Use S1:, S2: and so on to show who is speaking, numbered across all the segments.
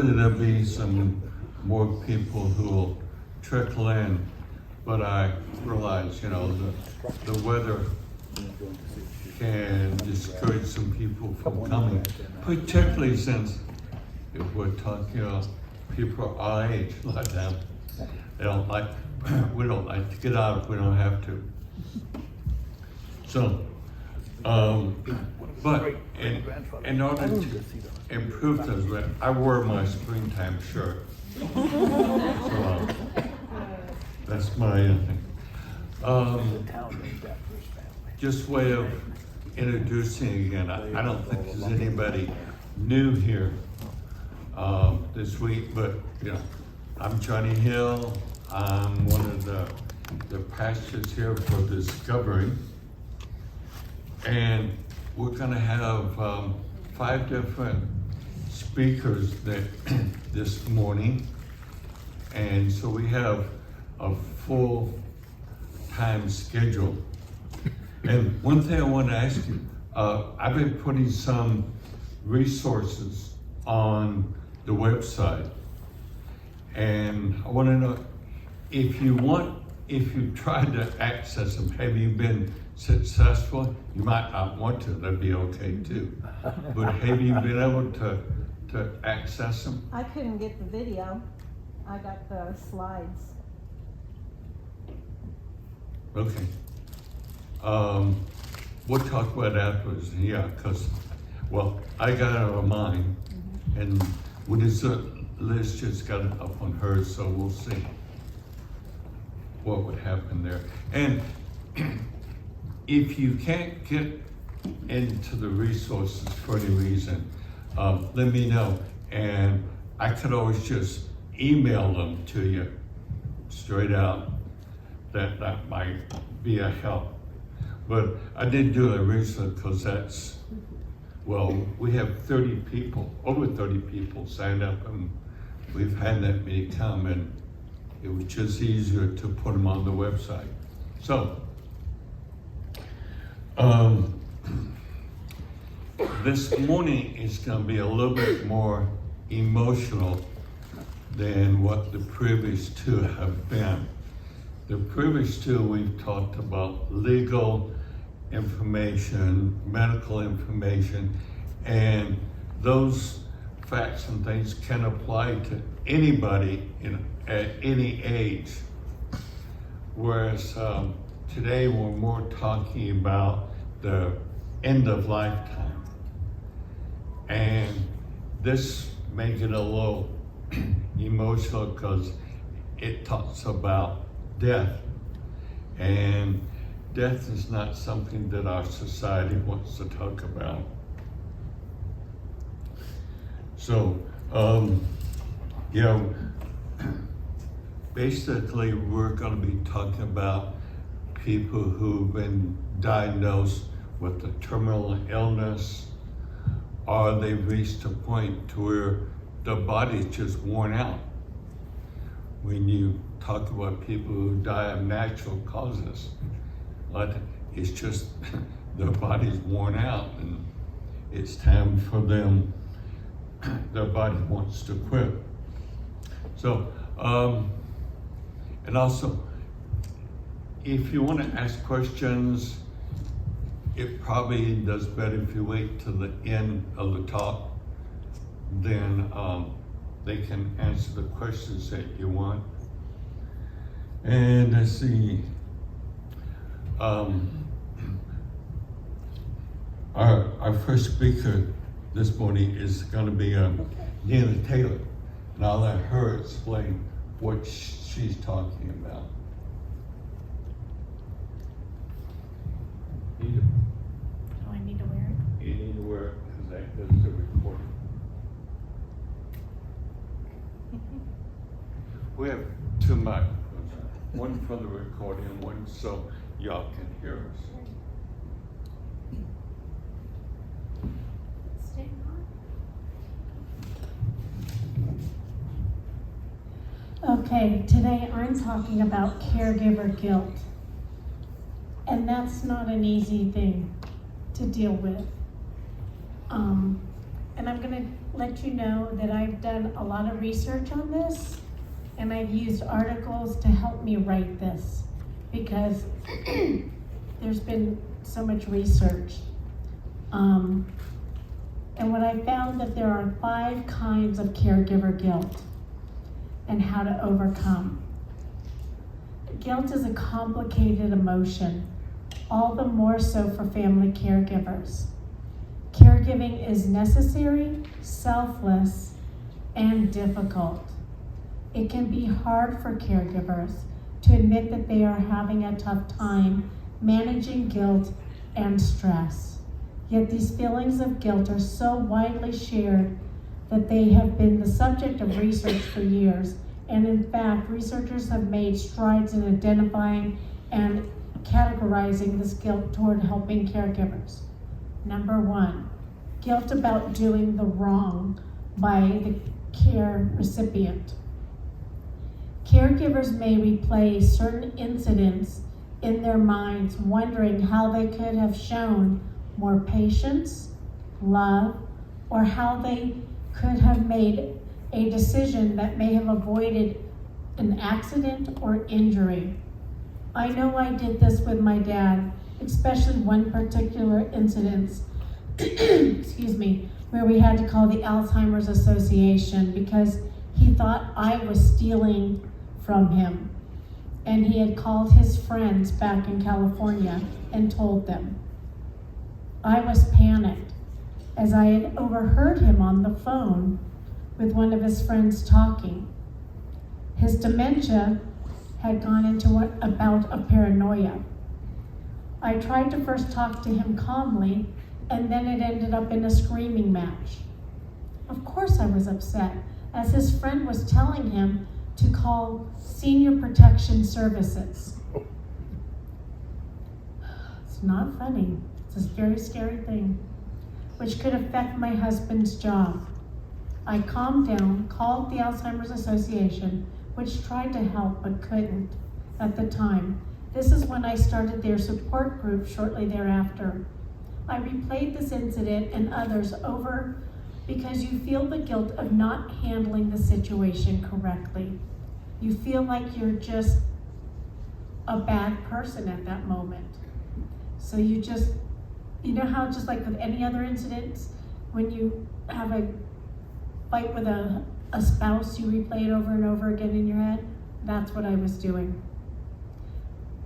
S1: There'll be some more people who'll trickle in, but I realize, the weather can discourage some people from coming, particularly since if we're talking about people our age, a lot of them, they don't like, we don't like to get out if we don't have to. So, but in order to improve those, I wore my springtime shirt. So, that's my thing. Just way of introducing again. I don't think there's anybody new here this week, but I'm Johnny Hill. I'm one of the pastors here for Discovery, and we're going to have 5 different speakers this morning, and so we have a full-time schedule. And one thing I want to ask you, I've been putting some resources on the website, and I want to know if you tried to access them, have you been successful? You might not want to, that'd be okay too. But have you been able to access them?
S2: I couldn't get the video. I got the slides.
S1: Okay. We'll talk about that afterwards, because, I got it on mine, and Liz just got it up on hers, so we'll see what would happen there. And if you can't get into the resources for any reason, let me know, and I could always just email them to you straight out. That might be a help. But I did do it recently because we have over 30 people signed up, and we've had that many come, and it was just easier to put them on the website. So, this morning is going to be a little bit more emotional than what the previous 2 have been. The previous 2, we've talked about legal information, medical information, and those facts and things can apply to anybody at any age. Whereas today we're more talking about the end of lifetime. And this may get a little emotional because it talks about death. And death is not something that our society wants to talk about. So, basically we're going to be talking about people who've been diagnosed with a terminal illness, or they've reached a point to where their body's just worn out. When you talk about people who die of natural causes, but it's just their body's worn out and it's time for them, their body wants to quit. So, and also, if you want to ask questions, it probably does better if you wait till the end of the talk. Then they can answer the questions that you want. And let's see. Our first speaker this morning is going to be Nina Taylor, and I'll let her explain what she's talking about.
S3: Do I need to wear it?
S1: You need to wear it because that is the recording. We have 2 microphones, one for the recording and one so y'all can hear us.
S3: Okay, today I'm talking about caregiver guilt. And that's not an easy thing to deal with. And I'm going to let you know that I've done a lot of research on this, and I've used articles to help me write this, because there's been so much research. And what I found that there are 5 kinds of caregiver guilt and how to overcome. Guilt is a complicated emotion, all the more so for family caregivers. Caregiving is necessary, selfless, and difficult. It can be hard for caregivers to admit that they are having a tough time managing guilt and stress. Yet these feelings of guilt are so widely shared that they have been the subject of research for years. And in fact, researchers have made strides in identifying and categorizing this guilt toward helping caregivers. Number 1, guilt about doing the wrong by the care recipient. Caregivers may replay certain incidents in their minds, wondering how they could have shown more patience, love, or how they could have made a decision that may have avoided an accident or injury. I know I did this with my dad, especially one particular incident, excuse me, where we had to call the Alzheimer's Association because he thought I was stealing from him. And he had called his friends back in California and told them. I was panicked as I had overheard him on the phone with one of his friends talking. His dementia had gone into a bout of paranoia. I tried to first talk to him calmly, and then it ended up in a screaming match. Of course I was upset, as his friend was telling him to call Senior Protection Services. It's not funny. It's a very scary thing, which could affect my husband's job. I calmed down, called the Alzheimer's Association, which tried to help but couldn't at the time. This is when I started their support group shortly thereafter. I replayed this incident and others over because you feel the guilt of not handling the situation correctly. You feel like you're just a bad person at that moment. So you know how just like with any other incidents, when you have a fight with a spouse, you replay it over and over again in your head? That's what I was doing.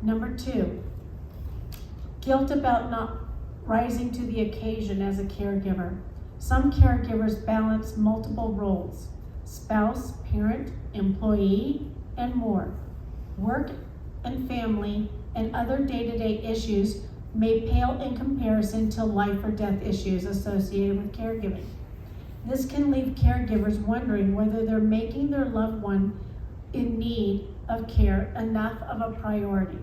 S3: Number 2, guilt about not rising to the occasion as a caregiver. Some caregivers balance multiple roles: spouse, parent, employee, and more. Work and family and other day-to-day issues may pale in comparison to life or death issues associated with caregiving. This can leave caregivers wondering whether they're making their loved one in need of care enough of a priority.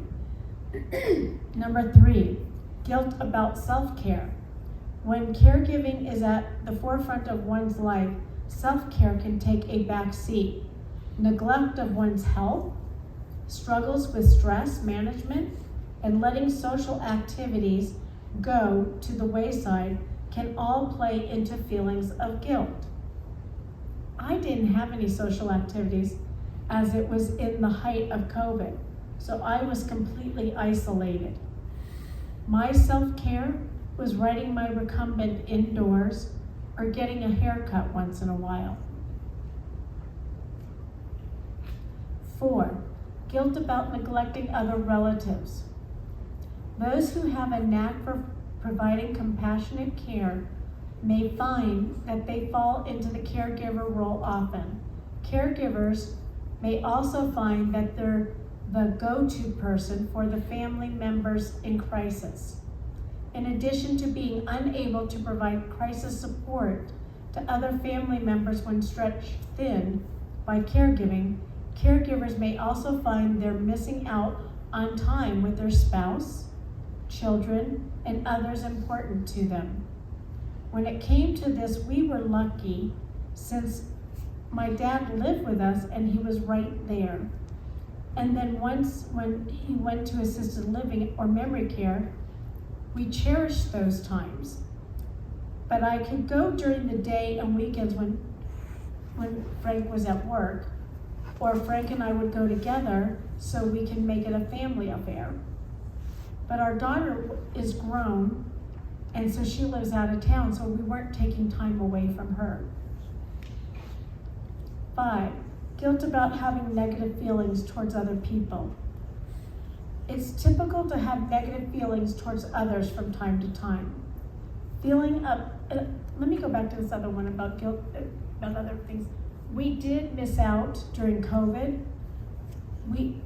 S3: Number 3, guilt about self-care. When caregiving is at the forefront of one's life, self-care can take a back seat. Neglect of one's health, struggles with stress management, and letting social activities go to the wayside can all play into feelings of guilt. I didn't have any social activities as it was in the height of COVID, so I was completely isolated. My self-care was writing my recumbent indoors or getting a haircut once in a while. 4, guilt about neglecting other relatives. Those who have a knack for providing compassionate care may find that they fall into the caregiver role often. Caregivers may also find that they're the go-to person for the family members in crisis. In addition to being unable to provide crisis support to other family members when stretched thin by caregiving, caregivers may also find they're missing out on time with their spouse, children, and others important to them. When it came to this, we were lucky since my dad lived with us and he was right there. And then once when he went to assisted living or memory care, we cherished those times. But I could go during the day and weekends when Frank was at work, or Frank and I would go together so we can make it a family affair. But our daughter is grown, and so she lives out of town, so we weren't taking time away from her. 5, guilt about having negative feelings towards other people. It's typical to have negative feelings towards others from time to time. Let me go back to this other one about guilt, about other things. We did miss out during COVID,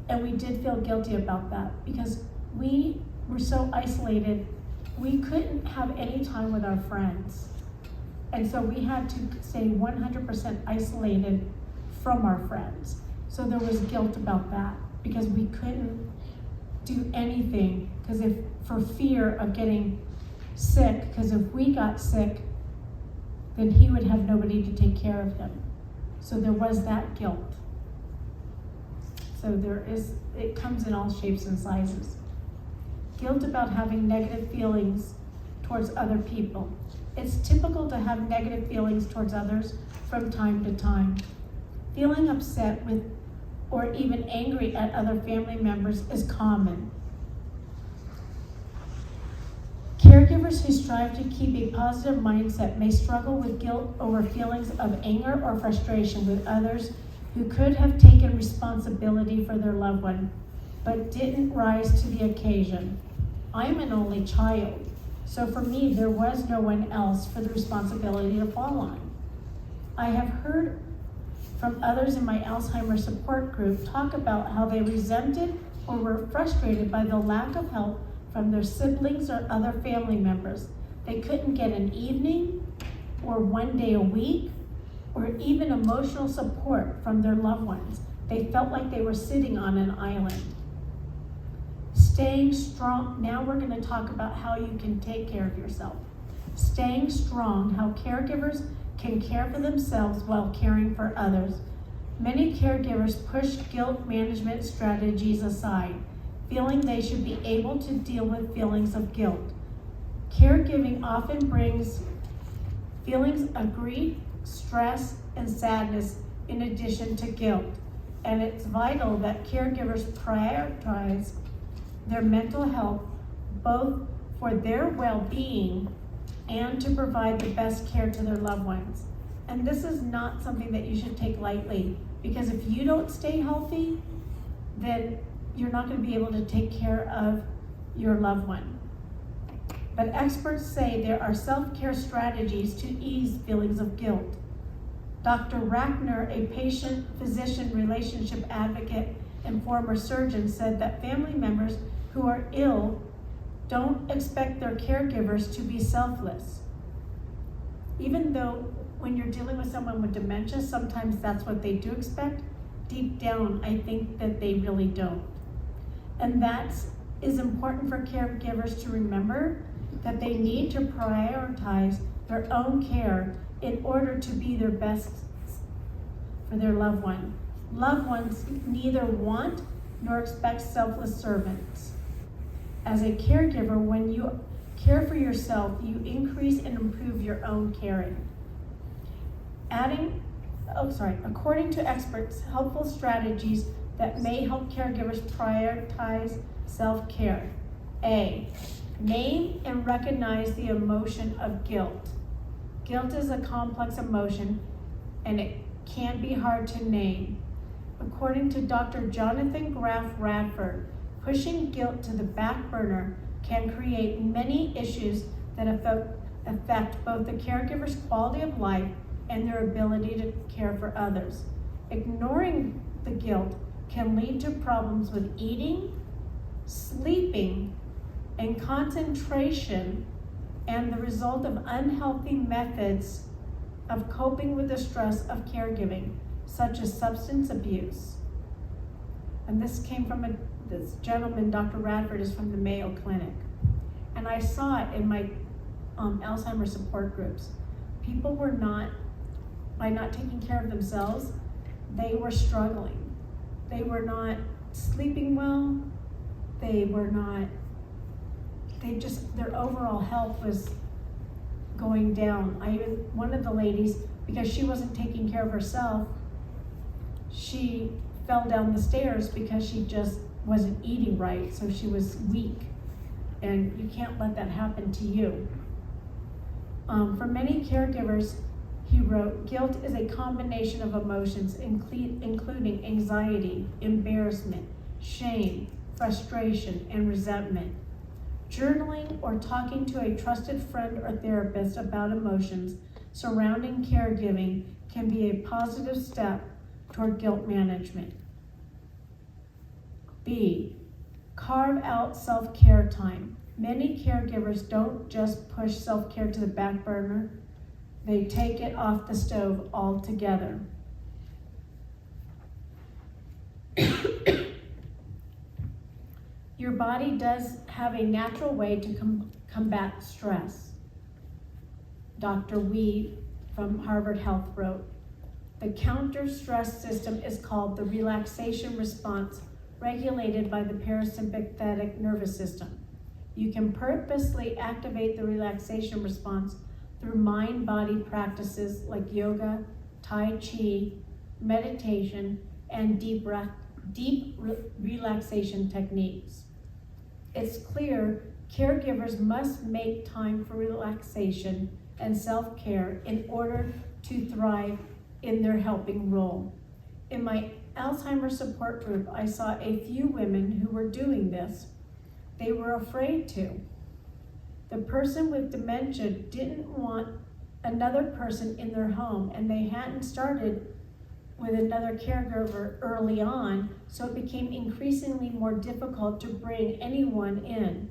S3: and we did feel guilty about that because we were so isolated, we couldn't have any time with our friends. And so we had to stay 100% isolated from our friends. So there was guilt about that because we couldn't do anything for fear of getting sick, because if we got sick, then he would have nobody to take care of him. So there was that guilt. So it comes in all shapes and sizes. Guilt about having negative feelings towards other people. It's typical to have negative feelings towards others from time to time. Feeling upset with or even angry at other family members is common. Caregivers who strive to keep a positive mindset may struggle with guilt over feelings of anger or frustration with others who could have taken responsibility for their loved one, but didn't rise to the occasion. I'm an only child, so for me, there was no one else for the responsibility to fall on. I have heard from others in my Alzheimer's support group talk about how they resented or were frustrated by the lack of help from their siblings or other family members. They couldn't get an evening or one day a week or even emotional support from their loved ones. They felt like they were sitting on an island. Staying strong. Now we're going to talk about how you can take care of yourself. Staying strong, how caregivers can care for themselves while caring for others. Many caregivers push guilt management strategies aside, feeling they should be able to deal with feelings of guilt. Caregiving often brings feelings of grief, stress, and sadness in addition to guilt, and it's vital that caregivers prioritize their mental health both for their well-being and to provide the best care to their loved ones. And this is not something that you should take lightly, because if you don't stay healthy, then you're not going to be able to take care of your loved one. But experts say there are self-care strategies to ease feelings of guilt. Dr. Rackner, a patient-physician relationship advocate and former surgeon, said that family members who are ill don't expect their caregivers to be selfless. Even though when you're dealing with someone with dementia, sometimes that's what they do expect, deep down, I think that they really don't. And that is important for caregivers to remember, that they need to prioritize their own care in order to be their best for their loved one. Loved ones neither want nor expect selfless servants. As a caregiver, when you care for yourself, you increase and improve your own caring. According to experts, helpful strategies that may help caregivers prioritize self-care. A, name and recognize the emotion of guilt. Guilt is a complex emotion and it can be hard to name. According to Dr. Jonathan Graff Radford, pushing guilt to the back burner can create many issues that affect both the caregiver's quality of life and their ability to care for others. Ignoring the guilt can lead to problems with eating, sleeping, and concentration, and the result of unhealthy methods of coping with the stress of caregiving, such as substance abuse. And this came from this gentleman, Dr. Radford, is from the Mayo Clinic. And I saw it in my Alzheimer's support groups. People were by not taking care of themselves, they were struggling. They were not sleeping well. Their overall health going down. One of the ladies, because she wasn't taking care of herself, she fell down the stairs because she just wasn't eating right, so she was weak. And you can't let that happen to you. For many caregivers, he wrote, guilt is a combination of emotions, including anxiety, embarrassment, shame, frustration, and resentment. Journaling or talking to a trusted friend or therapist about emotions surrounding caregiving can be a positive step toward guilt management. B, carve out self-care time. Many caregivers don't just push self-care to the back burner, they take it off the stove altogether. Your body does have a natural way to combat stress. Dr. Wee from Harvard Health wrote, the counter-stress system is called the relaxation response, regulated by the parasympathetic nervous system. You can purposely activate the relaxation response through mind-body practices like yoga, Tai Chi, meditation, and deep relaxation techniques. It's clear caregivers must make time for relaxation and self-care in order to thrive in their helping role. In my Alzheimer's support group, I saw a few women who were doing this. They were afraid to. The person with dementia didn't want another person in their home, and they hadn't started with another caregiver early on, so it became increasingly more difficult to bring anyone in.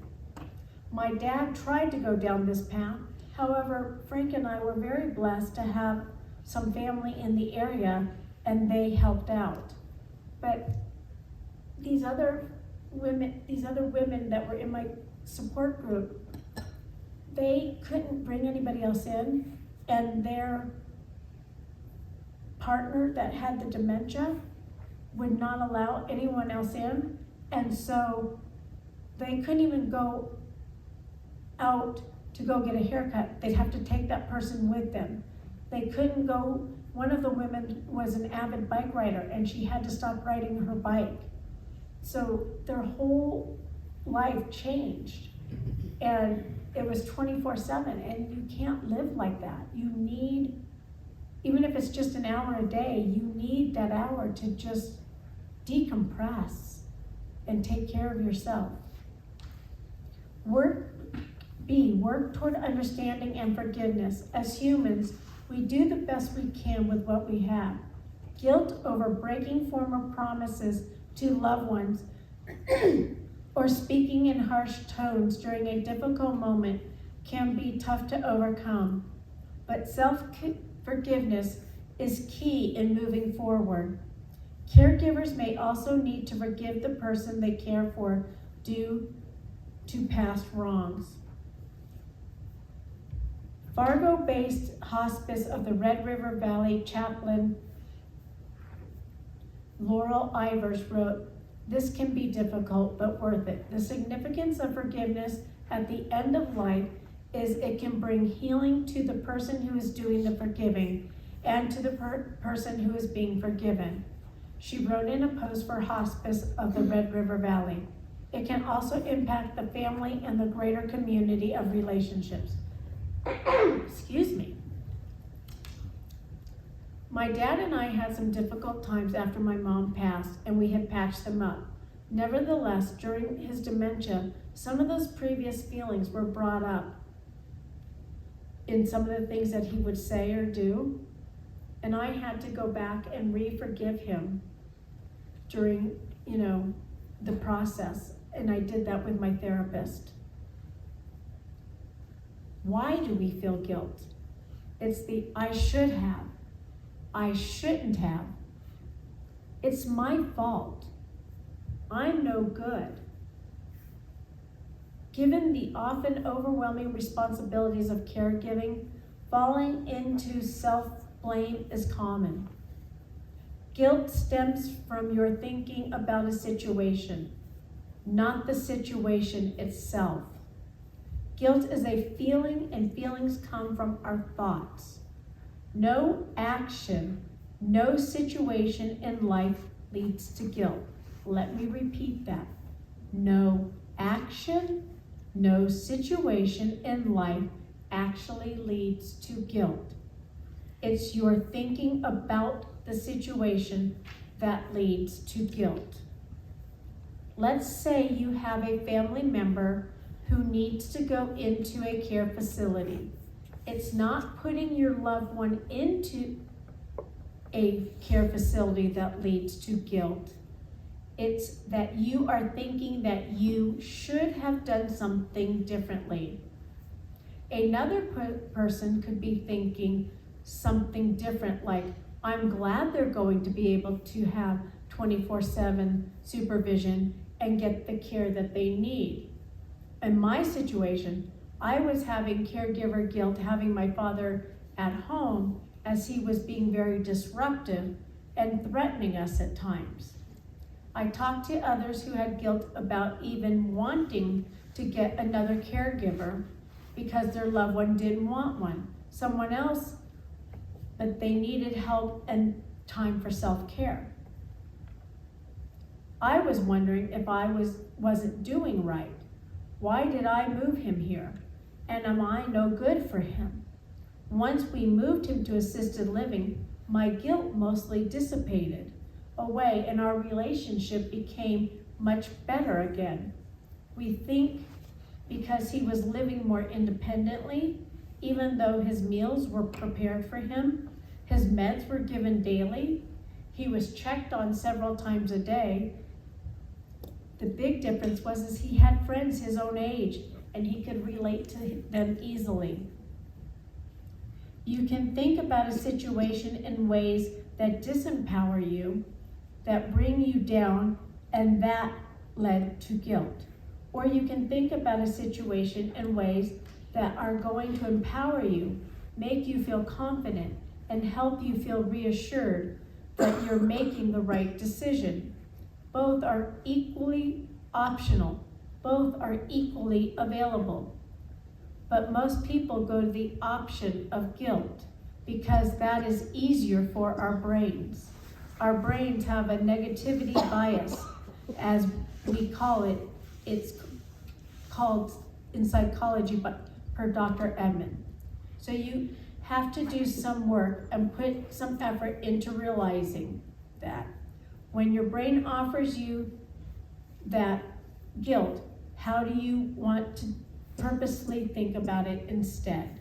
S3: My dad tried to go down this path. However, Frank and I were very blessed to have some family in the area, and they helped out. But these other women that were in my support group, they couldn't bring anybody else in, and their partner that had the dementia would not allow anyone else in, and so they couldn't even go out to go get a haircut. They'd have to take that person with them. They couldn't go. One of the women was an avid bike rider, and she had to stop riding her bike. So their whole life changed, and it was 24/7, and you can't live like that. You need, even if it's just an hour a day, you need that hour to just decompress and take care of yourself. Work toward understanding and forgiveness. As humans, we do the best we can with what we have. Guilt over breaking former promises to loved ones or speaking in harsh tones during a difficult moment can be tough to overcome. But self-forgiveness is key in moving forward. Caregivers may also need to forgive the person they care for due to past wrongs. Fargo-based hospice of the Red River Valley chaplain Laurel Ivers wrote, "This can be difficult, but worth it. The significance of forgiveness at the end of life is it can bring healing to the person who is doing the forgiving and to the person who is being forgiven." She wrote in a post for hospice of the Red River Valley. It can also impact the family and the greater community of relationships. Excuse me. My dad and I had some difficult times after my mom passed, and we had patched them up. Nevertheless, during his dementia, some of those previous feelings were brought up in some of the things that he would say or do, and I had to go back and re-forgive him during, the process, and I did that with my therapist. Why do we feel guilt? It's the I should have, I shouldn't have. It's my fault. I'm no good. Given the often overwhelming responsibilities of caregiving, falling into self-blame is common. Guilt stems from your thinking about a situation, not the situation itself. Guilt is a feeling, and feelings come from our thoughts. No action, no situation in life leads to guilt. Let me repeat that. No action, no situation in life actually leads to guilt. It's your thinking about the situation that leads to guilt. Let's say you have a family member who needs to go into a care facility. It's not putting your loved one into a care facility that leads to guilt. It's that you are thinking that you should have done something differently. Another person could be thinking something different, like, I'm glad they're going to be able to have 24/7 supervision and get the care that they need. In my situation, I was having caregiver guilt having my father at home, as he was being very disruptive and threatening us at times. I talked to others who had guilt about even wanting to get another caregiver because their loved one didn't want one. Someone else, but they needed help and time for self-care. I was wondering if I wasn't doing right. Why did I move him here? And am I no good for him? Once we moved him to assisted living, my guilt mostly dissipated away and our relationship became much better again. We think because he was living more independently, even though his meals were prepared for him, his meds were given daily, he was checked on several times a day. The big difference was he had friends his own age and he could relate to them easily. You can think about a situation in ways that disempower you, that bring you down, and that led to guilt. Or you can think about a situation in ways that are going to empower you, make you feel confident, and help you feel reassured that you're making the right decision. Both are equally optional. Both are equally available. But most people go to the option of guilt because that is easier for our brains. Our brains have a negativity bias, as we call it. It's called in psychology per Dr. Edmond. So you have to do some work and put some effort into realizing that. When your brain offers you that guilt, how do you want to purposely think about it instead?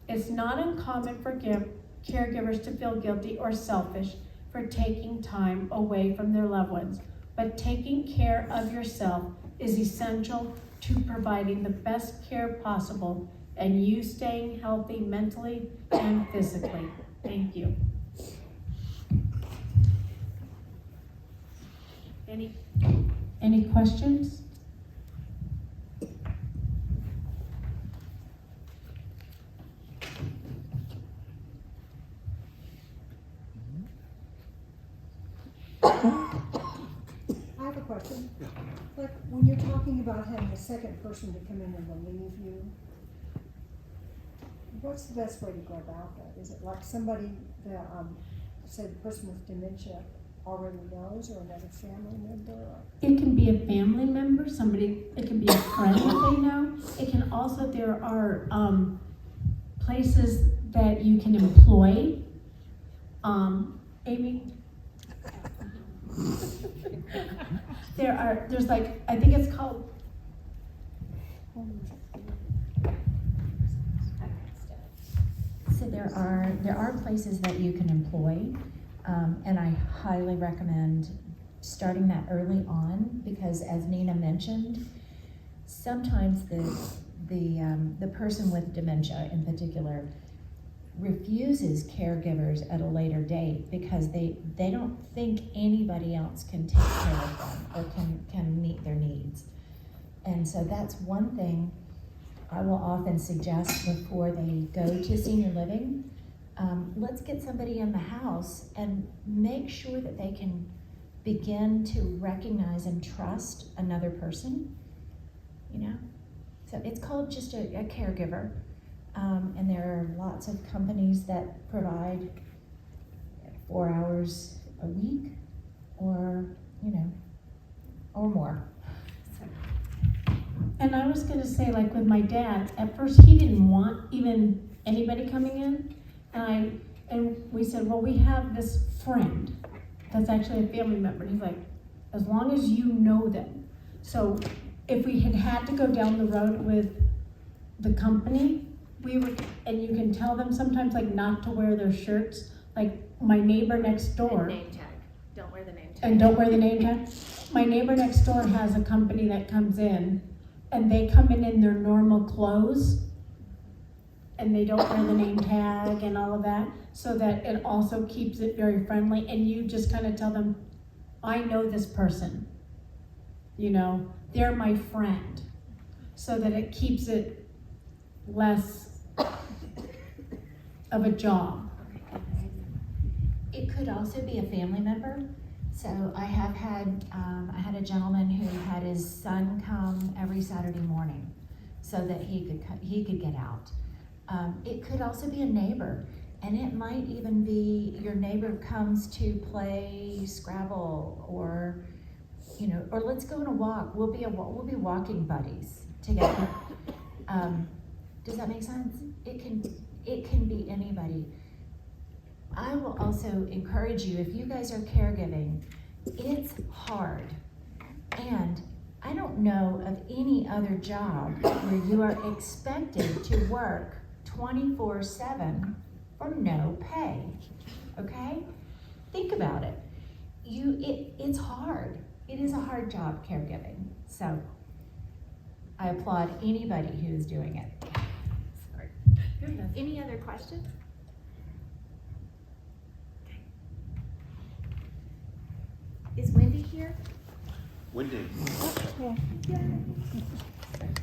S3: It's not uncommon for caregivers to feel guilty or selfish for taking time away from their loved ones, but taking care of yourself is essential to providing the best care possible and you staying healthy mentally and physically. Thank you. Any questions?
S4: I have a question. Like, when you're talking about having a second person to come in and relieve you, what's the best way to go about that? Is it like somebody that, say the person with dementia already knows, or another family member? Or?
S3: It can be a family member, it can be a friend that they know. It can also, there are places that you can employ. Amy? There's like, I think it's called,
S5: so there are places that you can employ, and I highly recommend starting that early on, because as Nina mentioned, sometimes the person with dementia in particular refuses caregivers at a later date because they don't think anybody else can take care of them or can meet their needs. And so that's one thing I will often suggest before they go to senior living. Let's get somebody in the house and make sure that they can begin to recognize and trust another person, you know? So it's called just a caregiver. And there are lots of companies that provide 4 hours a week or, or more. So,
S3: And I was gonna say, like with my dad, at first he didn't want even anybody coming in. And we said, well, we have this friend that's actually a family member. And he's like, as long as you know them. So if we had to go down the road with the company, we would, and you can tell them sometimes like not to wear their shirts. Like my neighbor next door.
S6: And name tag. Don't wear the name tag.
S3: And don't wear the name tag. My neighbor next door has a company that comes in and they come in their normal clothes and they don't wear the name tag and all of that, so that it also keeps it very friendly. And you just kind of tell them, I know this person, they're my friend, so that it keeps it less of a job.
S5: it could also be a family member. So I have had, I had a gentleman who had his son come every Saturday morning so that he could get out. It could also be a neighbor, and it might even be your neighbor comes to play Scrabble, or or let's go on a walk. We'll be walking buddies together. Does that make sense? It can be anybody. I will also encourage you, if you guys are caregiving, it's hard. And I don't know of any other job where you are expected to work 24/7 for no pay, okay? Think about it. It's hard. It is a hard job, caregiving. So I applaud anybody who is doing it. Sorry.
S6: Any other questions? Is Wendy here?
S7: Wendy.
S2: Yeah.